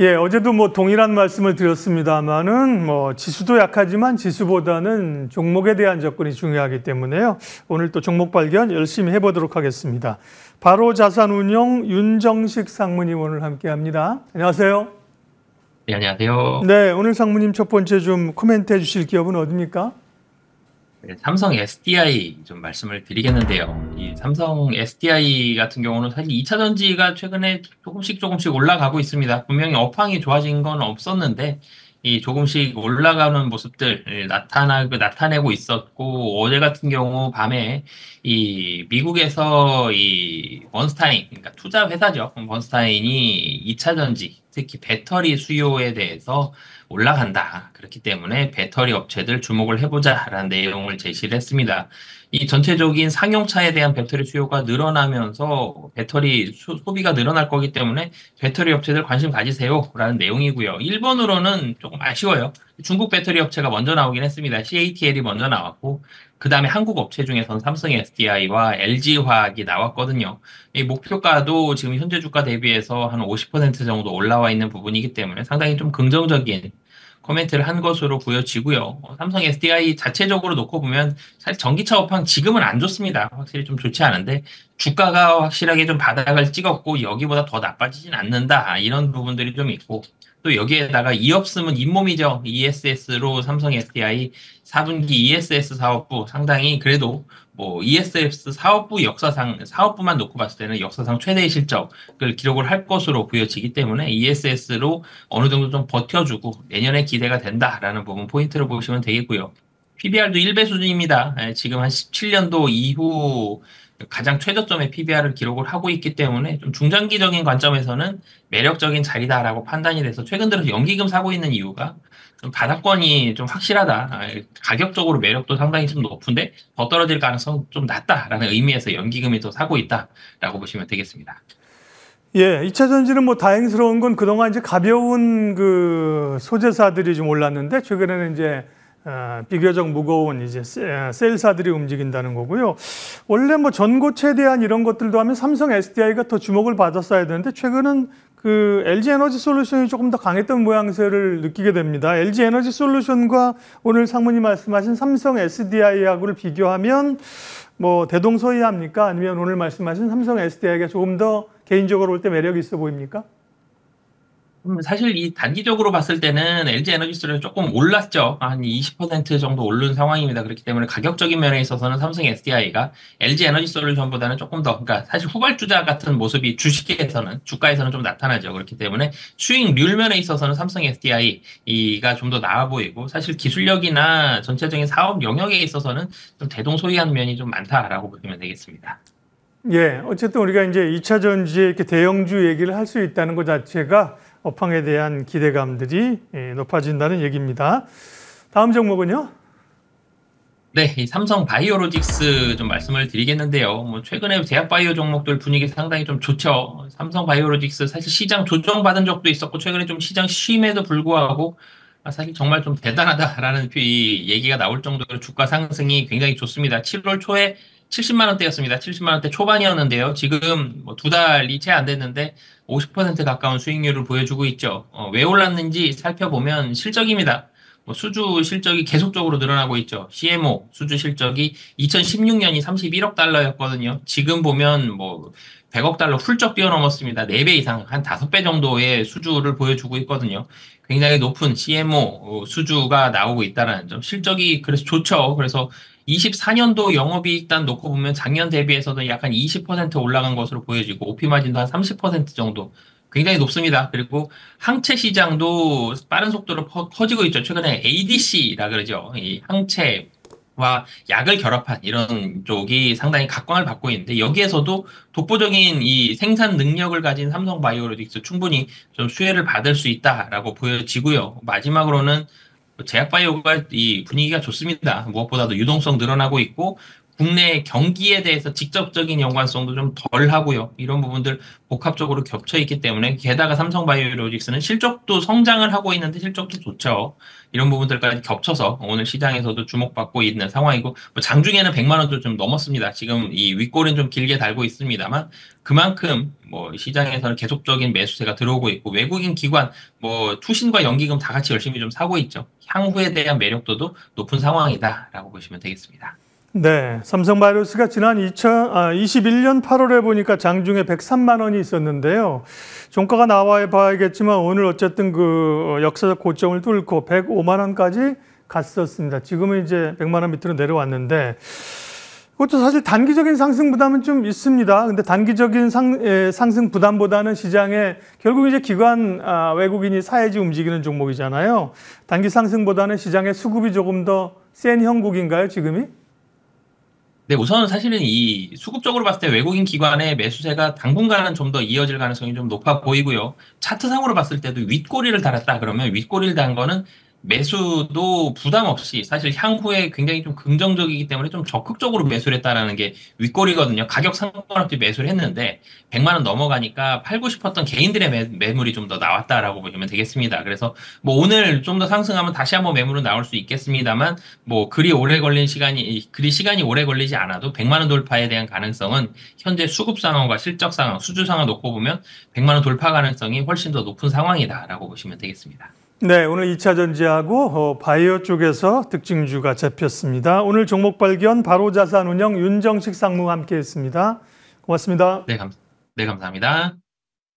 예, 어제도 뭐 동일한 말씀을 드렸습니다만은 뭐 지수도 약하지만 지수보다는 종목에 대한 접근이 중요하기 때문에요. 오늘 또 종목 발견 열심히 해보도록 하겠습니다. 바로 자산운용 윤정식 상무님 오늘 함께합니다. 안녕하세요. 네, 안녕하세요. 네, 오늘 상무님 첫 번째 좀 코멘트 해주실 기업은 어디입니까? 네, 삼성 SDI 좀 말씀을 드리겠는데요. 이 삼성 SDI 같은 경우는 사실 2차 전지가 최근에 조금씩 올라가고 있습니다. 분명히 업황이 좋아진 건 없었는데, 이 조금씩 올라가는 모습들 나타내고 있었고, 어제 같은 경우 밤에 이 미국에서 이 번스타인, 그러니까 투자 회사죠. 번스타인이 2차 전지, 특히 배터리 수요에 대해서 올라간다. 그렇기 때문에 배터리 업체들 주목을 해보자라는 내용을 제시를 했습니다. 이 전체적인 상용차에 대한 배터리 수요가 늘어나면서 배터리 소비가 늘어날 거기 때문에 배터리 업체들 관심 가지세요라는 내용이고요. 1번으로는 조금 아쉬워요. 중국 배터리 업체가 먼저 나오긴 했습니다. CATL이 먼저 나왔고 그 다음에 한국 업체 중에서는 삼성 SDI와 LG화학이 나왔거든요. 이 목표가도 지금 현재 주가 대비해서 한 50% 정도 올라와 있는 부분이기 때문에 상당히 좀 긍정적인 코멘트를 한 것으로 보여지고요. 삼성 SDI 자체적으로 놓고 보면 사실 전기차 업황 지금은 안 좋습니다. 확실히 좀 좋지 않은데 주가가 확실하게 좀 바닥을 찍었고 여기보다 더 나빠지진 않는다. 이런 부분들이 좀 있고 또 여기에다가 이 없으면 잇몸이죠. ESS로 삼성 SDI 4분기 ESS 사업부 상당히 그래도 뭐 ESS 사업부 역사상 사업부만 놓고 봤을 때는 역사상 최대의 실적을 기록을 할 것으로 보여지기 때문에 ESS로 어느 정도 좀 버텨주고 내년에 기대가 된다라는 부분 포인트를 보시면 되겠고요. PBR도 1배 수준입니다. 지금 한 17년도 이후 가장 최저점의 PBR을 기록을 하고 있기 때문에 좀 중장기적인 관점에서는 매력적인 자리다라고 판단이 돼서 최근 들어서 연기금 사고 있는 이유가 좀 바닥권이 좀 확실하다. 가격적으로 매력도 상당히 좀 높은데 더 떨어질 가능성 좀 낮다라는 의미에서 연기금이 더 사고 있다라고 보시면 되겠습니다. 예, 2차 전지는 뭐 다행스러운 건 그동안 이제 가벼운 그 소재사들이 좀 올랐는데 최근에는 이제 비교적 무거운 이제 셀사들이 움직인다는 거고요. 원래 뭐 전고체에 대한 이런 것들도 하면 삼성 SDI가 더 주목을 받았어야 되는데 최근은 그 LG 에너지 솔루션이 조금 더 강했던 모양새를 느끼게 됩니다. LG 에너지 솔루션과 오늘 상무님 말씀하신 삼성 SDI하고를 비교하면 뭐 대동소이합니까? 아니면 오늘 말씀하신 삼성 SDI가 조금 더 개인적으로 볼 때 매력이 있어 보입니까? 사실 이 단기적으로 봤을 때는 LG 에너지솔루션이 조금 올랐죠. 한 20% 정도 오른 상황입니다. 그렇기 때문에 가격적인 면에 있어서는 삼성 SDI가 LG 에너지솔루션보다는 조금 더, 그러니까 사실 후발주자 같은 모습이 주식에서는, 주가에서는 좀 나타나죠. 그렇기 때문에 수익률 면에 있어서는 삼성 SDI가 좀 더 나아 보이고, 사실 기술력이나 전체적인 사업 영역에 있어서는 좀 대동소이한 면이 좀 많다라고 보시면 되겠습니다. 예, 어쨌든 우리가 이제 2차 전지에 이렇게 대형주 얘기를 할 수 있다는 것 자체가 업황에 대한 기대감들이 높아진다는 얘기입니다. 다음 종목은요? 네, 이 삼성 바이오로직스 좀 말씀을 드리겠는데요. 뭐 최근에 제약 바이오 종목들 분위기 상당히 좀 좋죠. 삼성 바이오로직스 사실 시장 조정받은 적도 있었고 최근에 좀 시장 쉼에도 불구하고 사실 정말 좀 대단하다라는 이 얘기가 나올 정도로 주가 상승이 굉장히 좋습니다. 7월 초에 70만 원대였습니다. 70만 원대 초반이었는데요. 지금 뭐 두 달이 채 안 됐는데 50% 가까운 수익률을 보여주고 있죠. 왜 올랐는지 살펴보면 실적입니다. 뭐 수주 실적이 계속적으로 늘어나고 있죠. CMO 수주 실적이 2016년이 31억 달러였거든요. 지금 보면 뭐 100억 달러 훌쩍 뛰어넘었습니다. 4배 이상, 한 5배 정도의 수주를 보여주고 있거든요. 굉장히 높은 CMO 수주가 나오고 있다는 점. 실적이 그래서 좋죠. 그래서 24년도 영업이익단 놓고 보면 작년 대비해서도 약간 20% 올라간 것으로 보여지고 OP 마진도 한 30% 정도 굉장히 높습니다. 그리고 항체 시장도 빠른 속도로 커지고 있죠. 최근에 ADC라 그러죠. 이 항체와 약을 결합한 이런 쪽이 상당히 각광을 받고 있는데 여기에서도 독보적인 이 생산 능력을 가진 삼성 바이오로직스 충분히 좀 수혜를 받을 수 있다라고 보여지고요. 마지막으로는 제약바이오가 이 분위기가 좋습니다. 무엇보다도 유동성 늘어나고 있고 국내 경기에 대해서 직접적인 연관성도 좀 덜 하고요. 이런 부분들 복합적으로 겹쳐 있기 때문에 게다가 삼성바이오로직스는 실적도 성장을 하고 있는데 실적도 좋죠. 이런 부분들까지 겹쳐서 오늘 시장에서도 주목받고 있는 상황이고 뭐 장중에는 100만 원도 좀 넘었습니다. 지금 이 윗골은 좀 길게 달고 있습니다만 그만큼 뭐 시장에서는 계속적인 매수세가 들어오고 있고 외국인 기관 뭐 투신과 연기금 다 같이 열심히 좀 사고 있죠. 향후에 대한 매력도도 높은 상황이다라고 보시면 되겠습니다. 네, 삼성바이오로스가 지난 2021년 8월에 보니까 장중에 103만 원이 있었는데요. 종가가 나와 봐야겠지만 오늘 어쨌든 그 역사적 고점을 뚫고 105만 원까지 갔었습니다. 지금은 이제 100만 원 밑으로 내려왔는데 그것도 사실 단기적인 상승 부담은 좀 있습니다. 근데 단기적인 상승 부담보다는 시장에 결국 이제 기관 외국인이 사야지 움직이는 종목이잖아요. 단기 상승보다는 시장의 수급이 조금 더 센 형국인가요, 지금이? 네, 우선 사실은 이 수급적으로 봤을 때 외국인 기관의 매수세가 당분간은 좀 더 이어질 가능성이 좀 높아 보이고요. 차트상으로 봤을 때도 윗꼬리를 달았다 그러면 윗꼬리를 단 거는 매수도 부담 없이 사실 향후에 굉장히 좀 긍정적이기 때문에 좀 적극적으로 매수를 했다라는 게 윗꼬리거든요. 가격 상관없이 매수를 했는데 100만 원 넘어가니까 팔고 싶었던 개인들의 매물이 좀 더 나왔다라고 보시면 되겠습니다. 그래서 뭐 오늘 좀 더 상승하면 다시 한번 매물은 나올 수 있겠습니다만 뭐 그리 시간이 오래 걸리지 않아도 100만 원 돌파에 대한 가능성은 현재 수급 상황과 실적 상황, 수주 상황 놓고 보면 100만 원 돌파 가능성이 훨씬 더 높은 상황이다라고 보시면 되겠습니다. 네, 오늘 2차 전지하고 바이오 쪽에서 특징주가 잡혔습니다. 오늘 종목 발견 바로자산운용 윤정식 상무와 함께했습니다. 고맙습니다. 네, 감사합니다.